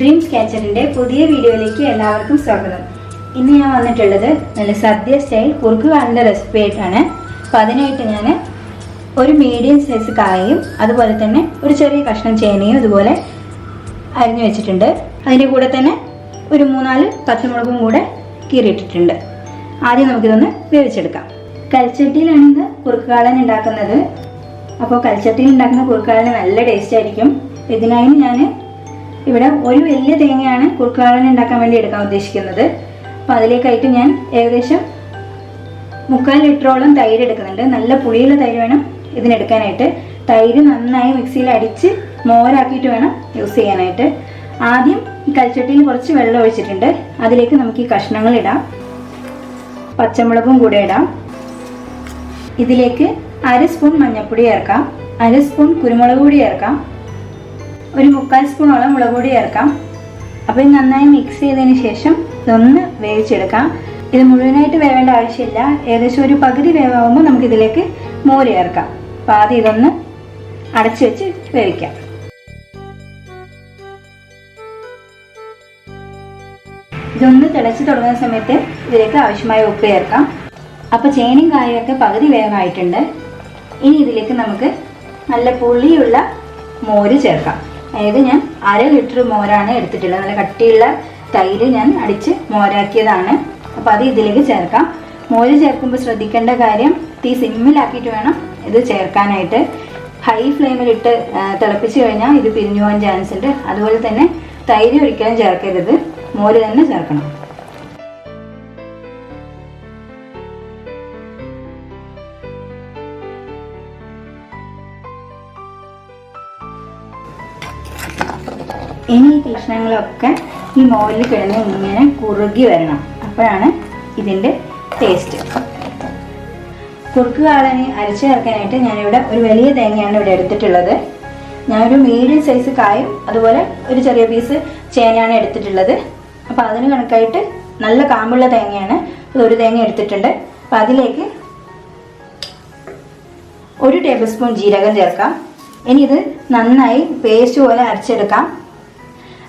Dreams കാച്ചറിന്റെ പുതിയ വീഡിയോയിലേക്ക് എല്ലാവർക്കും സ്വാഗതം. ഇന്ന് ഞാൻ വന്നിട്ടുള്ളത് നല്ല സദ്യ സ്റ്റൈൽ കുറുക്ക് കാളന്റെ റെസിപ്പി ആയിട്ടാണ്. അപ്പം അതിനായിട്ട് ഞാൻ ഒരു മീഡിയം സൈസ് കായയും അതുപോലെ തന്നെ ഒരു ചെറിയ കഷ്ണം ചേനയും ഇതുപോലെ അരിഞ്ഞു വെച്ചിട്ടുണ്ട്. അതിൻ്റെ കൂടെ തന്നെ ഒരു 3-4 പച്ചമുളകും കൂടെ കീറിയിട്ടിട്ടുണ്ട്. ആദ്യം നമുക്കിതൊന്ന് വേവിച്ചെടുക്കാം. കൽച്ചട്ടിയിലാണ് ഇന്ന് കുറുക്ക് കാളൻ ഉണ്ടാക്കുന്നത്. അപ്പോൾ കൽച്ചട്ടിയിൽ ഉണ്ടാക്കുന്ന കുറുക്ക് കാളന് നല്ല ടേസ്റ്റ് ആയിരിക്കും. ഇതിനായി ഞാൻ ഇവിടെ ഒരു വലിയ തേങ്ങയാണ് കുറുക്ക് കാളൻ ഉണ്ടാക്കാൻ വേണ്ടി എടുക്കാൻ ഉദ്ദേശിക്കുന്നത്. അപ്പോൾ അതിലേക്കായിട്ട് ഞാൻ ഏകദേശം 3/4 ലിറ്ററോളം തൈര് എടുക്കുന്നുണ്ട്. നല്ല പുളിയുള്ള തൈര് വേണം ഇതിനെടുക്കാനായിട്ട്. തൈര് നന്നായി മിക്സിയിൽ അടിച്ച് മോരാക്കിയിട്ട് വേണം യൂസ് ചെയ്യാനായിട്ട്. ആദ്യം ഈ കൽച്ചട്ടിയിൽ കുറച്ച് വെള്ളം ഒഴിച്ചിട്ടുണ്ട്. അതിലേക്ക് നമുക്ക് ഈ കഷ്ണങ്ങൾ ഇടാം. പച്ചമുളകും കൂടെ ഇടാം. ഇതിലേക്ക് 1/2 സ്പൂൺ മഞ്ഞൾപ്പൊടി ചേർക്കാം, 1/2 സ്പൂൺ കുരുമുളക് പൊടി ചേർക്കാം, ഒരു 3/4 സ്പൂണോളം മുളക് പൊടി ചേർക്കാം. അപ്പോൾ ഇത് നന്നായി മിക്സ് ചെയ്തതിന് ശേഷം ഇതൊന്ന് വേവിച്ചെടുക്കാം. ഇത് മുഴുവനായിട്ട് വേവേണ്ട ആവശ്യമില്ല. ഏകദേശം ഒരു പകുതി വേവാകുമ്പോൾ നമുക്കിതിലേക്ക് മോര് ചേർക്കാം. അപ്പോൾ ആദ്യം ഇതൊന്ന് അടച്ചു വെച്ച് വേവിക്കാം. ഇതൊന്ന് തിളച്ച് തുടങ്ങുന്ന സമയത്ത് ഇതിലേക്ക് ആവശ്യമായ ഉപ്പ് ചേർക്കാം. അപ്പോൾ ചേനയും കായൊക്കെ പകുതി വേവായിട്ടുണ്ട്. ഇനി ഇതിലേക്ക് നമുക്ക് നല്ല പുളിയുള്ള മോര് ചേർക്കാം. അതായത് ഞാൻ 1/2 ലിറ്റർ മോരാണ് എടുത്തിട്ടുള്ളത്. നല്ല കട്ടിയുള്ള തൈര് ഞാൻ അടിച്ച് മോരാക്കിയതാണ്. അപ്പോൾ അത് ഇതിലേക്ക് ചേർക്കാം. മോര് ചേർക്കുമ്പോൾ ശ്രദ്ധിക്കേണ്ട കാര്യം തീ സിമ്മിലാക്കിയിട്ട് വേണം ഇത് ചേർക്കാനായിട്ട്. ഹൈ ഫ്ലെയിമിലിട്ട് തിളപ്പിച്ച് കഴിഞ്ഞാൽ ഇത് പിരിഞ്ഞു പോകാൻ ചാൻസ് ഉണ്ട്. അതുപോലെ തന്നെ തൈര് ഒരിക്കലും ചേർക്കരുത്, മോര് തന്നെ ചേർക്കണം. ഇനി ഈ കഷ്ണങ്ങളൊക്കെ ഈ മോരിൽ കിടന്ന് ഇങ്ങനെ കുറുകി വരണം. അപ്പോഴാണ് ഇതിൻ്റെ ടേസ്റ്റ്. കുറുക്ക് കാളന് അരച്ച് ചേർക്കാനായിട്ട് ഞാനിവിടെ ഒരു വലിയ തേങ്ങയാണ് ഇവിടെ എടുത്തിട്ടുള്ളത്. ഞാനൊരു മീഡിയം സൈസ് കായും അതുപോലെ ഒരു ചെറിയ പീസ് ചേനയാണ് എടുത്തിട്ടുള്ളത്. അപ്പോൾ അതിന് കണക്കായിട്ട് നല്ല കാമ്പുള്ള തേങ്ങയാണ്. ഒരു തേങ്ങ എടുത്തിട്ടുണ്ട്. അപ്പോൾ അതിലേക്ക് 1 ടേബിൾ സ്പൂൺ ജീരകം ചേർക്കാം. ഇനി ഇത് നന്നായി പേസ്റ്റ് പോലെ അരച്ചെടുക്കാം.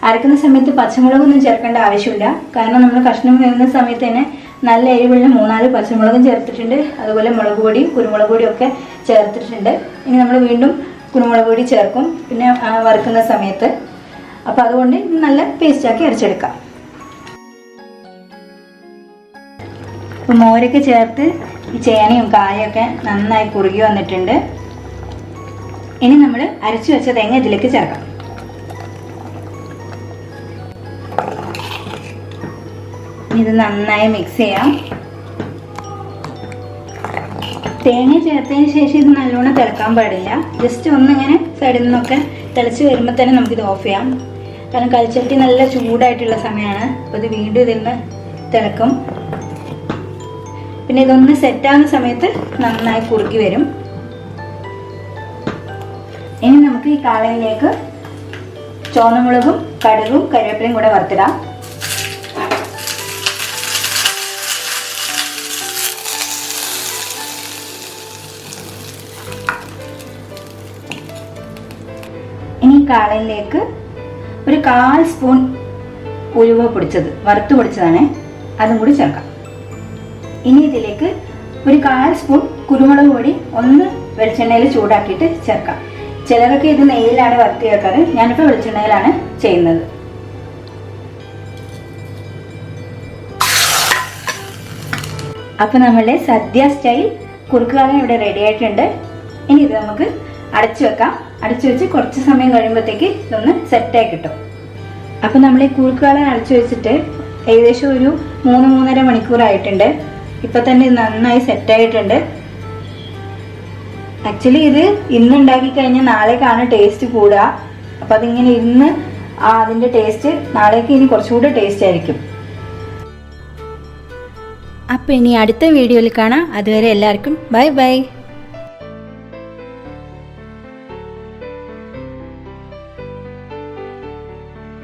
അരക്കുന്ന സമയത്ത് പച്ചമുളകൊന്നും ചേർക്കേണ്ട ആവശ്യമില്ല. കാരണം നമ്മൾ കഷ്ണം വേവുന്ന സമയത്ത് തന്നെ നല്ല എരിവുള്ള 3-4 പച്ചമുളകും ചേർത്തിട്ടുണ്ട്. അതുപോലെ മുളക് പൊടിയും കുരുമുളക് പൊടിയും ഒക്കെ ചേർത്തിട്ടുണ്ട്. ഇനി നമ്മൾ വീണ്ടും കുരുമുളക് പൊടി ചേർക്കും പിന്നെ വറുക്കുന്ന സമയത്ത്. അപ്പോൾ അതുകൊണ്ട് നല്ല പേസ്റ്റാക്കി അരച്ചെടുക്കാം. അപ്പോൾ മോരൊക്കെ ചേർത്ത് ഈ ചേനയും കായൊക്കെ നന്നായി കുറുകി വന്നിട്ടുണ്ട്. ഇനി നമ്മൾ അരച്ചു വെച്ച തേങ്ങ ഇതിലേക്ക് ചേർക്കാം. ഇത് നന്നായി മിക്സ് ചെയ്യാം. തേങ്ങ ചേർത്തതിന് ശേഷം ഇത് നല്ലോണം തിളക്കാൻ പാടില്ല. ജസ്റ്റ് ഒന്നിങ്ങനെ സൈഡിൽ നിന്നൊക്കെ തിളച്ച് വരുമ്പോൾ തന്നെ നമുക്കിത് ഓഫ് ചെയ്യാം. കാരണം കൽച്ചട്ടി നല്ല ചൂടായിട്ടുള്ള സമയമാണ്. അപ്പോൾ ഇത് വീണ്ടും ഇതിന്ന് തിളക്കും. പിന്നെ ഇതൊന്ന് സെറ്റാകുന്ന സമയത്ത് നന്നായി കുറുക്കി വരും. ഇനി നമുക്ക് ഈ കാളനിലേക്ക് ചുവന്നമുളകും കടുകും കറിവേപ്പിലയും കൂടെ വറുത്തിടാം. ഇനി കാളനിലേക്ക് ഒരു 1/4 സ്പൂൺ ഉലുവ പൊടിച്ചത്, വറുത്ത് പൊടിച്ചതാണ്, അതും കൂടി ചേർക്കാം. ഇനി ഇതിലേക്ക് ഒരു 1/4 സ്പൂൺ കുരുമുളക് പൊടി ഒന്ന് വെളിച്ചെണ്ണയിൽ ചൂടാക്കിയിട്ട് ചേർക്കാം. ചിലരൊക്കെ ഇത് നെയ്യിലാണ് വറുത്ത് ചേർക്കാറ്. ഞാനിപ്പോൾ വെളിച്ചെണ്ണയിലാണ് ചെയ്യുന്നത്. അപ്പോൾ നമ്മളുടെ സദ്യ സ്റ്റൈൽ കുറുക്ക് കാളൻ ഇവിടെ റെഡി ആയിട്ടുണ്ട്. ഇനി ഇത് നമുക്ക് അടച്ചു വെക്കാം. അടച്ചു വെച്ച് കുറച്ച് സമയം കഴിയുമ്പോഴത്തേക്ക് ഇതൊന്ന് സെറ്റായി കിട്ടും. അപ്പോൾ നമ്മൾ ഈ കുറുക്ക് കാളൻ അടച്ചു വെച്ചിട്ട് ഏകദേശം ഒരു 3-3.5 മണിക്കൂറായിട്ടുണ്ട്. ഇപ്പം തന്നെ ഇത് നന്നായി സെറ്റായിട്ടുണ്ട്. ആക്ച്വലി ഇത് ഇന്ന് ഉണ്ടാക്കി കഴിഞ്ഞാൽ നാളേക്കാണ് ടേസ്റ്റ് കൂടുക. അപ്പം അതിങ്ങനെ ഇന്ന് അതിൻ്റെ ടേസ്റ്റ് നാളേക്ക് ഇനി കുറച്ചുകൂടെ ടേസ്റ്റ് ആയിരിക്കും. അപ്പോൾ ഇനി അടുത്ത വീഡിയോയിൽ കാണാം. അതുവരെ എല്ലാവർക്കും ബൈ ബൈ.